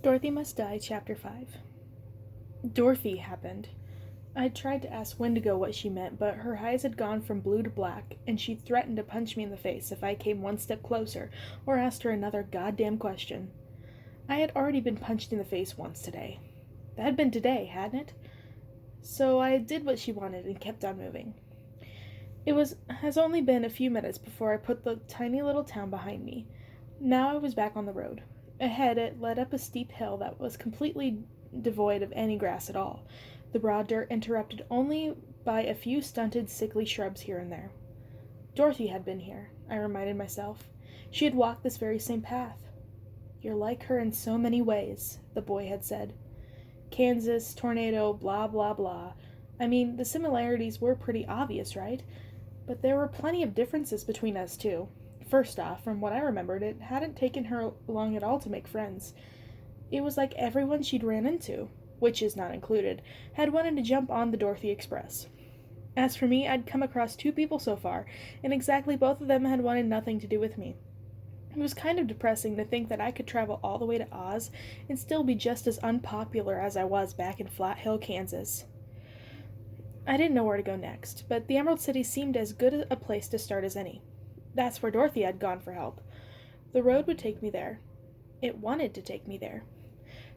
Dorothy Must Die, Chapter 5. Dorothy happened. I tried to ask Indigo what she meant, but her eyes had gone from blue to black, and she threatened to punch me in the face if I came one step closer or asked her another goddamn question. I had already been punched in the face once today. That had been today, hadn't it? So I did what she wanted and kept on moving. Has only been a few minutes before I put the tiny little town behind me. Now I was back on the road. Ahead, it led up a steep hill that was completely devoid of any grass at all, the broad dirt interrupted only by a few stunted, sickly shrubs here and there. Dorothy had been here, I reminded myself. She had walked this very same path. You're like her in so many ways, the boy had said. Kansas, tornado, blah, blah, blah. I mean, the similarities were pretty obvious, right? But there were plenty of differences between us, too. First off, from what I remembered, it hadn't taken her long at all to make friends. It was like everyone she'd ran into, witches not included, had wanted to jump on the Dorothy Express. As for me, I'd come across two people so far, and exactly both of them had wanted nothing to do with me. It was kind of depressing to think that I could travel all the way to Oz and still be just as unpopular as I was back in Flat Hill, Kansas. I didn't know where to go next, but the Emerald City seemed as good a place to start as any. That's where Dorothy had gone for help. The road would take me there. It wanted to take me there.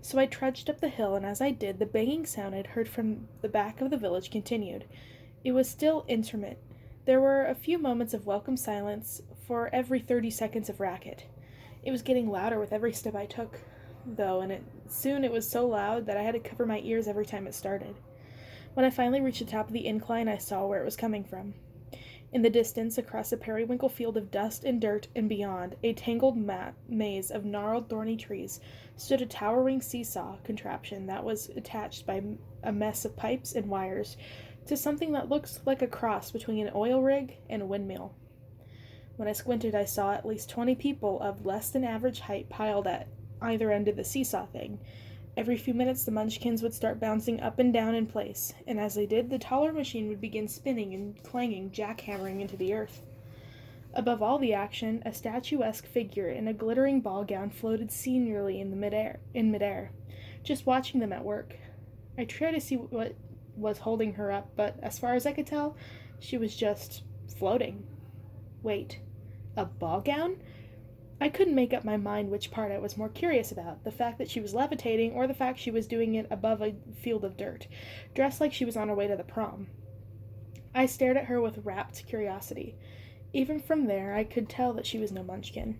So I trudged up the hill, and as I did, the banging sound I'd heard from the back of the village continued. It was still intermittent. There were a few moments of welcome silence for every 30 seconds of racket. It was getting louder with every step I took, though, and soon it was so loud that I had to cover my ears every time it started. When I finally reached the top of the incline, I saw where it was coming from. In the distance, across a periwinkle field of dust and dirt, and beyond, a tangled maze of gnarled, thorny trees, stood a towering seesaw contraption that was attached by a mess of pipes and wires to something that looked like a cross between an oil rig and a windmill. When I squinted, I saw at least 20 people of less than average height piled at either end of the seesaw thing. Every few minutes the munchkins would start bouncing up and down in place, and as they did, the taller machine would begin spinning and clanging, jackhammering into the earth. Above all the action, a statuesque figure in a glittering ball gown floated seniorly in midair, just watching them at work. I tried to see what was holding her up, but as far as I could tell, she was just floating. Wait, a ball gown? I couldn't make up my mind which part I was more curious about, the fact that she was levitating or the fact she was doing it above a field of dirt, dressed like she was on her way to the prom. I stared at her with rapt curiosity. Even from there, I could tell that she was no munchkin.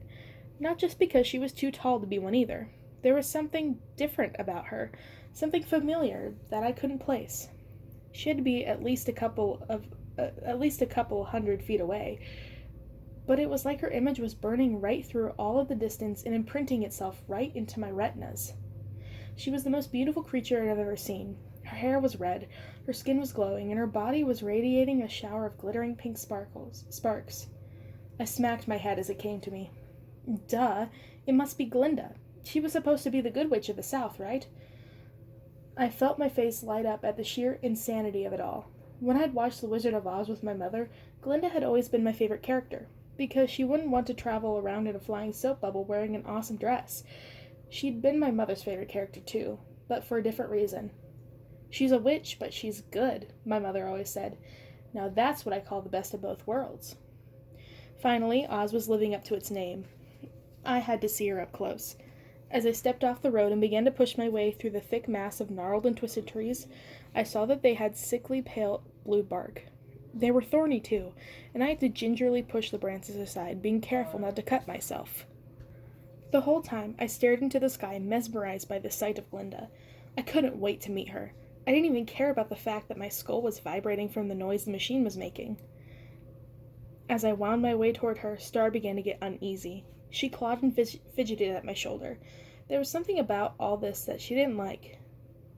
Not just because she was too tall to be one either. There was something different about her, something familiar that I couldn't place. She had to be at least a couple 100 feet away, but it was like her image was burning right through all of the distance and imprinting itself right into my retinas. She was the most beautiful creature I've ever seen. Her hair was red, her skin was glowing, and her body was radiating a shower of glittering pink sparks. I smacked my head as it came to me. Duh, it must be Glinda. She was supposed to be the good witch of the South, right? I felt my face light up at the sheer insanity of it all. When I'd watched The Wizard of Oz with my mother, Glinda had always been my favorite character, because she wouldn't want to travel around in a flying soap bubble wearing an awesome dress. She'd been my mother's favorite character too, but for a different reason. She's a witch, but she's good, my mother always said. Now that's what I call the best of both worlds. Finally, Oz was living up to its name. I had to see her up close. As I stepped off the road and began to push my way through the thick mass of gnarled and twisted trees, I saw that they had sickly pale blue bark. They were thorny, too, and I had to gingerly push the branches aside, being careful not to cut myself. The whole time, I stared into the sky, mesmerized by the sight of Glinda. I couldn't wait to meet her. I didn't even care about the fact that my skull was vibrating from the noise the machine was making. As I wound my way toward her, Star began to get uneasy. She clawed and fidgeted at my shoulder. There was something about all this that she didn't like.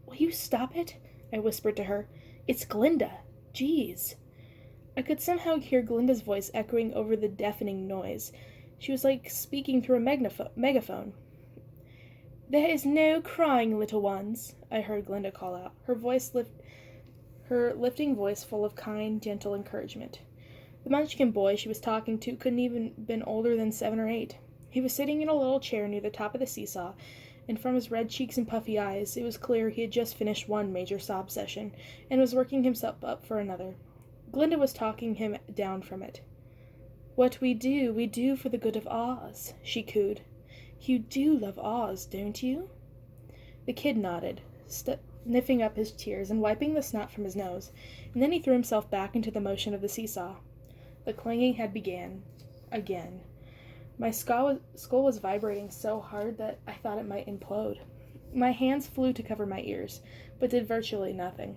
"Will you stop it?" I whispered to her. "It's Glinda. Jeez." I could somehow hear Glinda's voice echoing over the deafening noise. She was like speaking through a megaphone. "There is no crying, little ones," I heard Glinda call out, her lifting voice full of kind, gentle encouragement. The Munchkin boy she was talking to couldn't even been older than 7 or 8. He was sitting in a little chair near the top of the seesaw, and from his red cheeks and puffy eyes, it was clear he had just finished one major sob session and was working himself up for another. Glinda was talking him down from it. "What we do for the good of Oz," she cooed. "You do love Oz, don't you?" The kid nodded, sniffing up his tears and wiping the snot from his nose, and then he threw himself back into the motion of the seesaw. The clanging had began. Again. My skull was vibrating so hard that I thought it might implode. My hands flew to cover my ears, but did virtually nothing.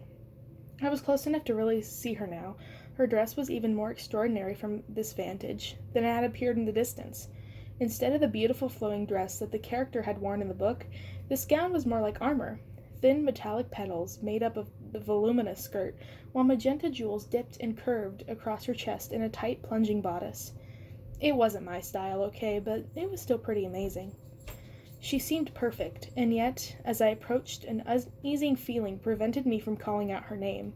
I was close enough to really see her now. Her dress was even more extraordinary from this vantage than it had appeared in the distance. Instead of the beautiful flowing dress that the character had worn in the book, this gown was more like armor. Thin metallic petals made up of the voluminous skirt, while magenta jewels dipped and curved across her chest in a tight plunging bodice. It wasn't my style, okay, but it was still pretty amazing. She seemed perfect, and yet, as I approached, an uneasy feeling prevented me from calling out her name.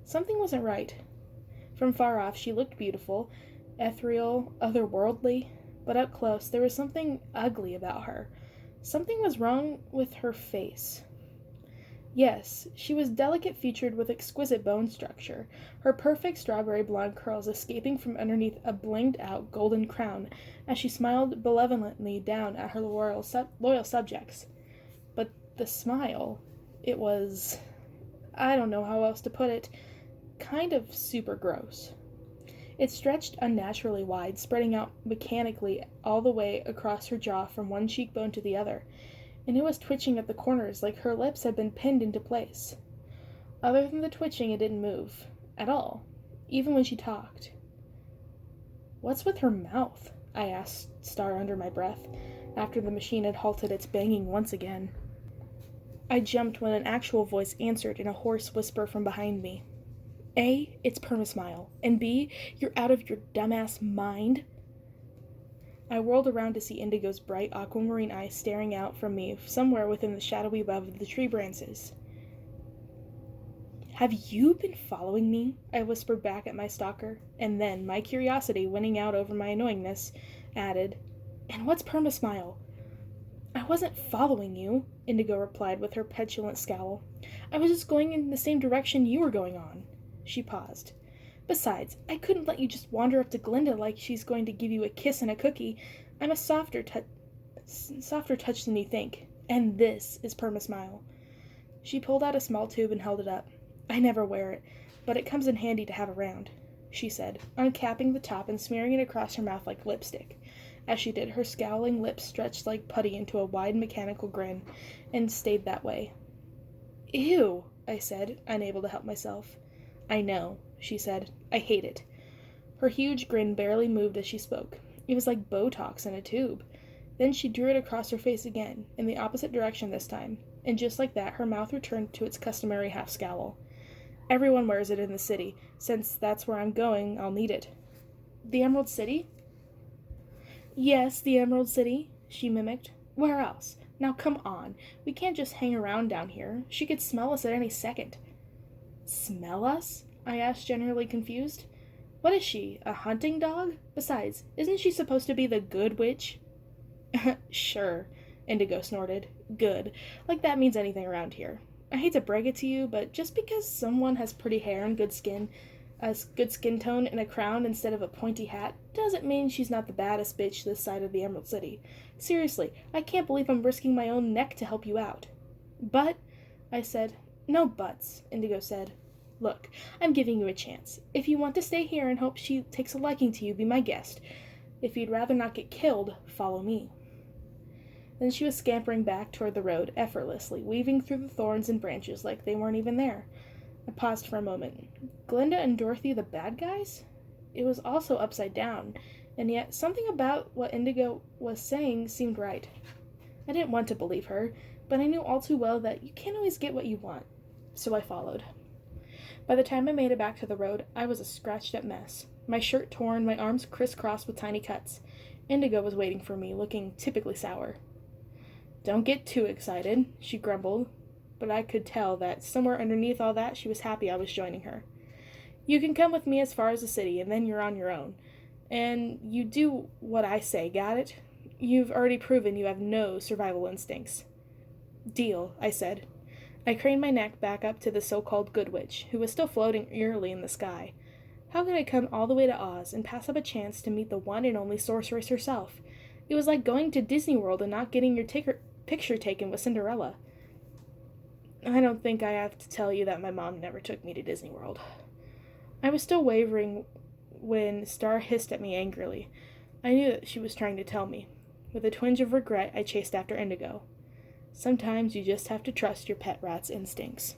Something wasn't right. From far off, she looked beautiful, ethereal, otherworldly, but up close there was something ugly about her. Something was wrong with her face. Yes, she was delicate-featured with exquisite bone structure, her perfect strawberry blonde curls escaping from underneath a blinged-out golden crown as she smiled benevolently down at her loyal subjects. But the smile, it was, I don't know how else to put it, kind of super gross. It stretched unnaturally wide, spreading out mechanically all the way across her jaw from one cheekbone to the other, and it was twitching at the corners like her lips had been pinned into place. Other than the twitching, it didn't move. At all. Even when she talked. "What's with her mouth?" I asked Star under my breath, after the machine had halted its banging once again. I jumped when an actual voice answered in a hoarse whisper from behind me. "A, it's Permasmile, and B, you're out of your dumbass mind." I whirled around to see Indigo's bright aquamarine eyes staring out from me somewhere within the shadowy web of the tree branches. "Have you been following me?" I whispered back at my stalker, and then, my curiosity winning out over my annoyingness, added, "And what's Permasmile?" "I wasn't following you," Indigo replied with her petulant scowl. "I was just going in the same direction you were going on." She paused. "Besides, I couldn't let you just wander up to Glinda like she's going to give you a kiss and a cookie. I'm a softer touch than you think. And this is Permasmile." She pulled out a small tube and held it up. "I never wear it, but it comes in handy to have around," she said, uncapping the top and smearing it across her mouth like lipstick. As she did, her scowling lips stretched like putty into a wide mechanical grin, and stayed that way. "Ew," I said, unable to help myself. "I know," she said. "I hate it." Her huge grin barely moved as she spoke. It was like Botox in a tube. Then she drew it across her face again, in the opposite direction this time, and just like that her mouth returned to its customary half-scowl. "Everyone wears it in the city. Since that's where I'm going, I'll need it." "The Emerald City?" "Yes, the Emerald City," she mimicked. "Where else? Now come on. We can't just hang around down here. She could smell us at any second." "Smell us?" I asked, generally confused. "What is she, a hunting dog? Besides, isn't she supposed to be the good witch?" "Sure," Indigo snorted. "Good. Like that means anything around here. I hate to break it to you, but just because someone has pretty hair and good skin tone and a crown instead of a pointy hat, doesn't mean she's not the baddest bitch this side of the Emerald City. Seriously, I can't believe I'm risking my own neck to help you out." "But," I said. "No buts," Indigo said. "Look, I'm giving you a chance. If you want to stay here and hope she takes a liking to you, be my guest. If you'd rather not get killed, follow me." Then she was scampering back toward the road, effortlessly, weaving through the thorns and branches like they weren't even there. I paused for a moment. Glinda and Dorothy the bad guys? It was also upside down, and yet something about what Indigo was saying seemed right. I didn't want to believe her, but I knew all too well that you can't always get what you want. So I followed. By the time I made it back to the road, I was a scratched-up mess. My shirt torn, my arms crisscrossed with tiny cuts. Indigo was waiting for me, looking typically sour. "Don't get too excited," she grumbled, but I could tell that somewhere underneath all that she was happy I was joining her. "You can come with me as far as the city, and then you're on your own. And you do what I say, got it? You've already proven you have no survival instincts." Deal, I said. I craned my neck back up to the so-called Good Witch, who was still floating eerily in the sky. How could I come all the way to Oz and pass up a chance to meet the one and only sorceress herself? It was like going to Disney World and not getting your picture taken with Cinderella. I don't think I have to tell you that my mom never took me to Disney World. I was still wavering when Star hissed at me angrily. I knew that she was trying to tell me. With a twinge of regret, I chased after Indigo. Sometimes you just have to trust your pet rat's instincts.